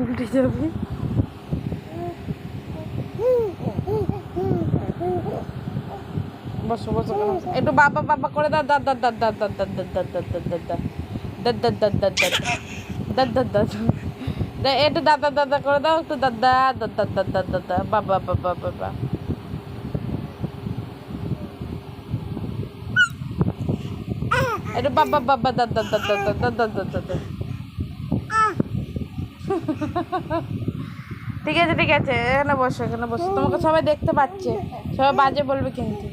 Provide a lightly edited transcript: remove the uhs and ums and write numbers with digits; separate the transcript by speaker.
Speaker 1: উল্টে যাবে। বসো বসো কেন একটু বাবা বাবা করে দাও দাদ দাদ দাদ দাদ দাদ দাদ দাদ দাদ দাদ দাদ দাদ দাদ দাদ দাদ দাদ দাদ দাদ একটু দাদা দাদা করে দাও একটু দাদা দাদা দাদা দাদা বাবা বাবা বাবা একটু বাবা বাবা দাদা দাদা দাদা দাদা দাদা। ঠিক আছে ঠিক আছে, এখানে বসো এখানে বসো, তোমাকে সবাই দেখতে পাচ্ছে, সবাই বাজে বলবে কিন্তু।